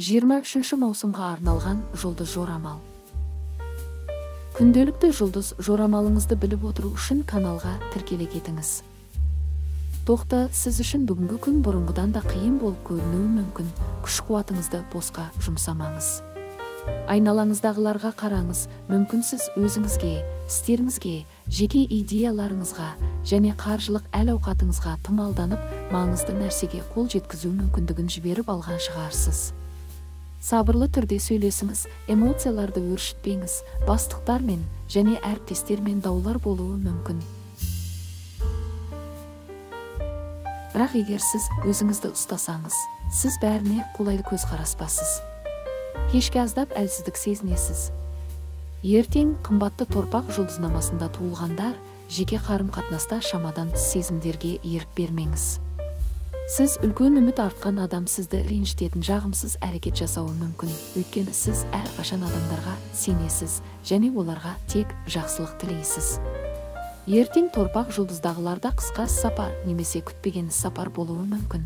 23 маусымға арналған жұлдыз жорамал. Күнделікті жұлдыз жорамалыңызды біліп отыру үшін каналға тіркеле кетіңіз. Тоқта, сіз үшін бүгінгі күн бұрынғыдан да қиын болып көрінуі мүмкін. Күш-қуатыңызды босқа жұмсамаңыз. Айналаңыздағыларға қараңыз, мүмкін сіз өзіңізге, істеріңізге, жеке идеяларыңызға және қаржылық әл-ауқатыңызға тым алданып, маңызды нәрсеге қол жеткізу мүмкіндігін жіберіп алған шығарсыз. Сабырлы түрде сөйлесіңіз, эмоцияларды өршітпеңіз, бастықтармен және әріптестермен даулар болуы мүмкін. Бірақ егер сіз өзіңізді ұстасаңыз, сіз бәріне қолайлы көзқараспасыз. Кешке аздап әлсіздік сезінесіз. Ертең қымбатты торпақ жұлдызнамасында туылғандар, жеке қарым-қатынаста шамадан тыс сезімдерге ерік бермеңіз. Сіз үлкен үміт артқан адам сізді ренжітетін жағымсыз әрекет жасауы мүмкін. Өйткені сіз әрқашан адамдарға сенесіз және оларға тек жақсылық тілейсіз. Ертең торпақ жұлдыздағыларда қысқа сапар немесе күтпеген сапар болуы мүмкін.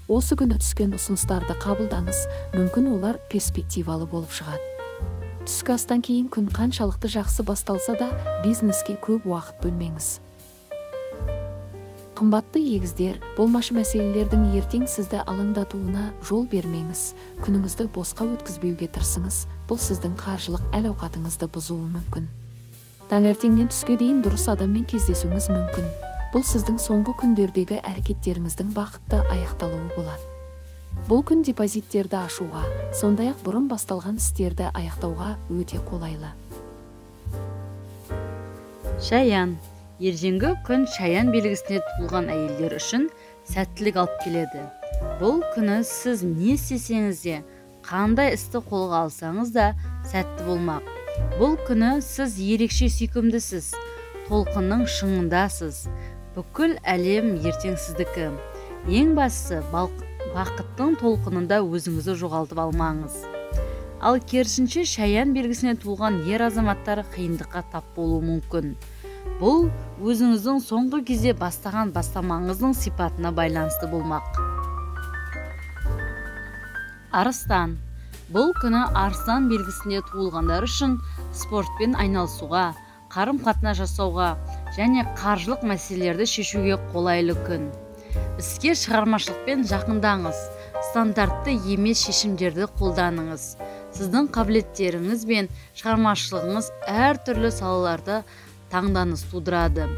Осы күні түскен ұсыныстарды қабылдаңыз, мүмкін олар перспективалы болып шығады. Түскі астан кейін күн қаншалықты жақсы басталса да, бизнеске көп уақыт бөлмеңіз. Қымбатты егіздер, болмашы мәселелердің ертең сізді алаңдатуына жол бермеңіз. Күніңізді босқа өткізбеуге тырысыңыз, бұл сіздің қаржылық әл-ауқатыңызды бұзуы мүмкін. Таңертеңнен түске дейін дұрыс адаммен кездесуіңіз мүмкін. Бұл сіздің соңғы күндердегі әрекеттеріңіздің бақытты аяқталуы болады. Бұл күн депозиттерді ашуға, сондай-ақ бұрын басталған істерді аяқтауға өте қолайлы. Шаян. Ертеңгі күн шаян белгісіне туылған әйелдер үшін сәттілік алып келеді. Бұл күні сіз не істесеңіз де, қандай істі қолға алсаңыз да сәтті болмақ. Бұл күні сіз ерекше сүйкімдісіз, толқынның шыңындасыз. Бүкіл әлем ертең сіздікі. Ең бастысы, бақыттың толқынында өзіңізді жоғалтып алмаңыз. Ал керісінше шаян белгісіне туылған ер азаматтары қиындыққа тап болуы мүмкін. Бұл өзіңіздің соңғы кезде бастаған бастамаңыздың сипатына байланысты болмақ. Арыстан. Бұл күні арыстан белгісінде туылғандар үшін спортпен айналысуға, қарым-қатынас жасауға және қаржылық мәселелерді шешуге қолайлы күн. Іске шығармашылықпен жақындаңыз, стандартты емес шешімдерді қолданыңыз. Сіздің қабілеттеріңіз бен шығармашылығыңыз әртүрлі салаларда таңданыс тудырады.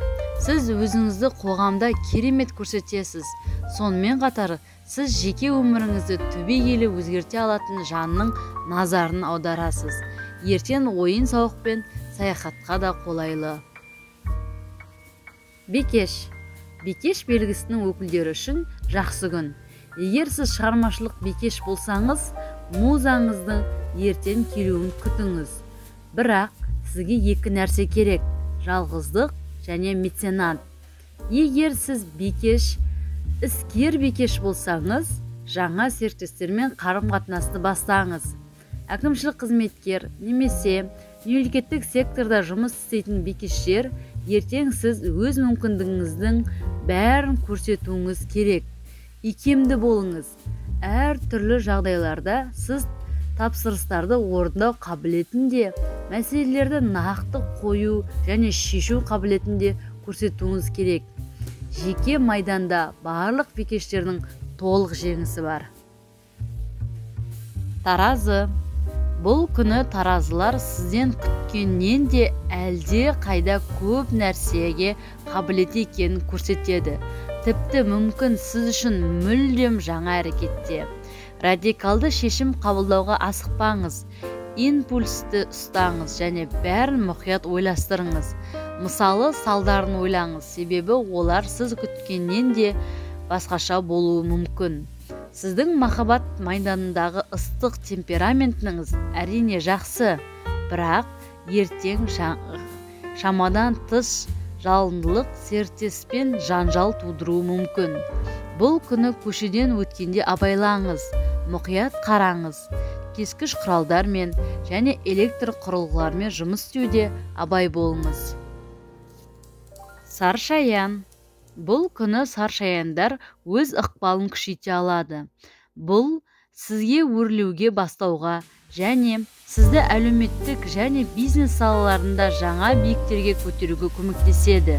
Сіз өзіңізді қоғамда керемет көрсетесіз. Сонымен қатар, сіз жеке өміріңізді түбегейлі өзгерте алатын жанның назарын аударасыз. Ертең ойын сауық пен саяхатқа да қолайлы. Бикеш. Бикеш белгісінің өкілдері үшін жақсы күн. Егер сіз шығармашылық бикеш болсаңыз, музаңыздың ертең келуін күтіңіз. Бірақ сізге екі нәрсе керек: жалғыздық және меценат. Егер сіз бикеш, іскер бикеш болсаңыз, жаңа серіктестермен қарым-қатынасты бастаңыз. Әкімшілік қызметкер немесе мемлекеттік секторда жұмыс істейтін бикештер, ертең сіз өз мүмкіндігіңіздің бәрін көрсетуіңіз керек. Икемді болыңыз. Әр түрлі жағдайларда сіз тапсырыстарды орындау қабілетінде, мәселелерді нақты қою және шешу қабілетінде көрсетуіңіз керек. Жеке майданда барлық бикештердің толық жеңісі бар. Таразы. Бұл күні таразылар сізден күткеннен де әлде қайда көп нәрсеге қабілет екенін көрсетеді. Тіпті мүмкін сіз үшін мүлдем жаңа әрекетте. Радикалды шешім қабылдауға асықпаңыз. Импульсті ұстаңыз және бәрін мұқият ойластырыңыз. Мысалы, салдарын ойлаңыз, себебі олар сіз күткеннен де басқаша болуы мүмкін. Сіздің махаббат майданындағы ыстық темпераментіңіз әрине жақсы, бірақ ертең шамадан тыс жалындылық серіктеспен жанжал тудыруы мүмкін. Бұл күні көшеден өткенде абайлаңыз, мұқият қараңыз. Кескіш құралдармен және электр құрылғылармен жұмыс істеуде абай болыңыз. Саршаян. Бұл күні саршаяндар өз ықпалын күшейте алады. Бұл сізге өрлеуге бастауға және сізді әлеуметтік және бизнес салаларында жаңа биіктерге көтеруге көмектеседі.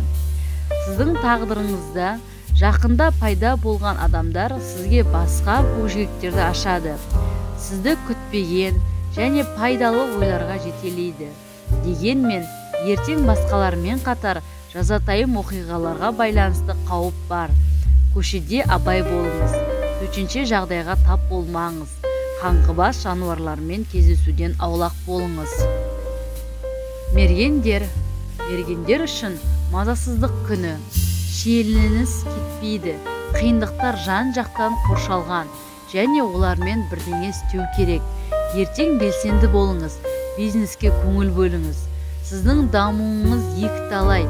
Сіздің тағдырыңызда жақында пайда болған адамдар сізге басқа көкжиектерді ашады. Сізді күтпеген және пайдалы ойларға жетелейді. Дегенмен, ертең басқалармен қатар жазатайым оқиғаларға байланысты қауіп бар. Көшеде абай болыңыз. Төтенше жағдайға тап болмаңыз. Қаңғыбас жануарлармен кездесуден аулақ болыңыз. Мергендер үшін мазасыздық күні. Шиеленіс кетпейді. Қиындықтар жан-жақтан қоршалған және олармен бірдеңе істеу керек. Ертең белсенді болыңыз. Бизнеске көңіл бөліңіз. Сіздің дамуыңыз екіталай.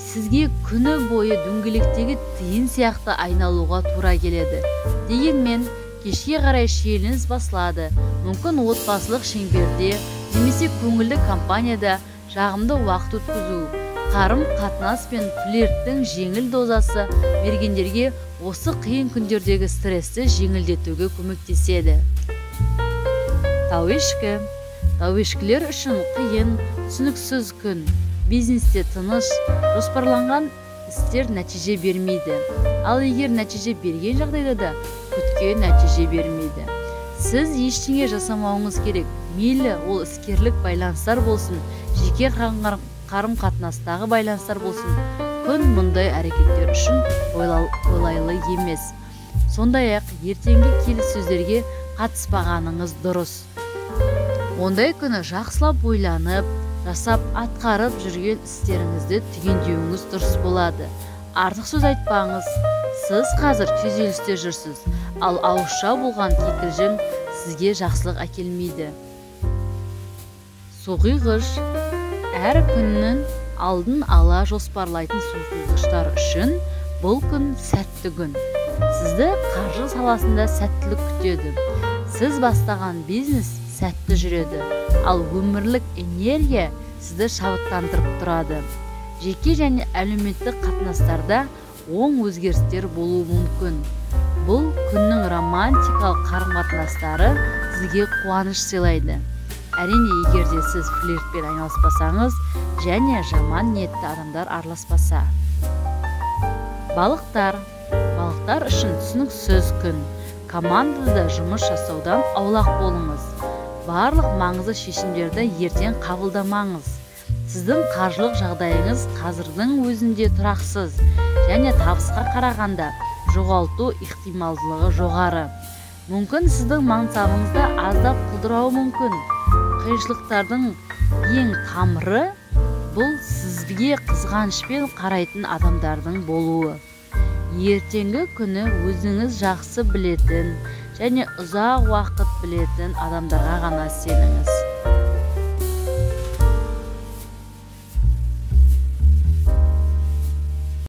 Сізге күні бойы дөңгелектегі тиын сияқты айналуға тура келеді. Дегенмен, кешке қарай шиеленіс басылады. Мүмкін отбасылық шеңберде немесе көңілді компанияда жағымды уақыт өткізу, қарым-қатынас пен флирттің жеңіл дозасы мергендерге осы қиын күндердегі стрессті жеңілдетуге көмектеседі. Тауешкілер үшін қиын, түсініксіз күн. Бизнесте тыныш, жоспарланған істер нәтиже бермейді. Ал егер нәтиже берген жағдайда да күткен нәтиже бермейді. Сіз ештеңе жасамауыңыз керек. Мейлі ол іскерлік байланыстар болсын, жеке қарым-қатынастағы байланыстар болсын, күн мұндай әрекеттер үшін ойлайлы емес. Сондай-ақ ертеңгі келіссөздерге қатыспағаныңыз дұрыс. Ондай күні жақсылап ойланып, жасап атқарып жүрген істеріңізді түгендеуіңіз дұрыс болады. Артық сөз айтпаңыз. Сіз қазір күйзелісте жүрсіз, ал ауызша болған кикілжің сізге жақсылық әкелмейді. Соғиғыш әр күннің алдын ала жоспарлайтын соғиғыштар үшін бұл күн сәтті күн. Сізді қаржы саласында сәттілік күтеді. Сіз бастаған бизнес сәтті жүреді, ал өмірлік энергия сізді шабыттандырып тұрады. Жеке және әлеуметтік қатынастарда оң өзгерістер болуы мүмкін. Бұл күннің романтикалық қарым-қатынастары сізге қуаныш сыйлайды. Әрине, егер де сіз флиртпен айналыспасаңыз және жаман ниетті адамдар араласпаса. Балықтар үшін түсініксіз күн. Командада жұмыс жасаудан аулақ болыңыз. Барлық маңызды шешімдерді ертең қабылдамаңыз. Сіздің қаржылық жағдайыңыз қазірдің өзінде тұрақсыз және табысқа қарағанда жоғалту ықтималдылығы жоғары. Мүмкін сіздің мансабыңызда аздап құлдырауы мүмкін. Қиыншылықтардың ең тамыры бұл сізге қызғанышпен қарайтын адамдардың болуы. Ертеңгі күні өзіңіз жақсы білетін және ұзақ уақыт білетін адамдарға ғана сеніңіз.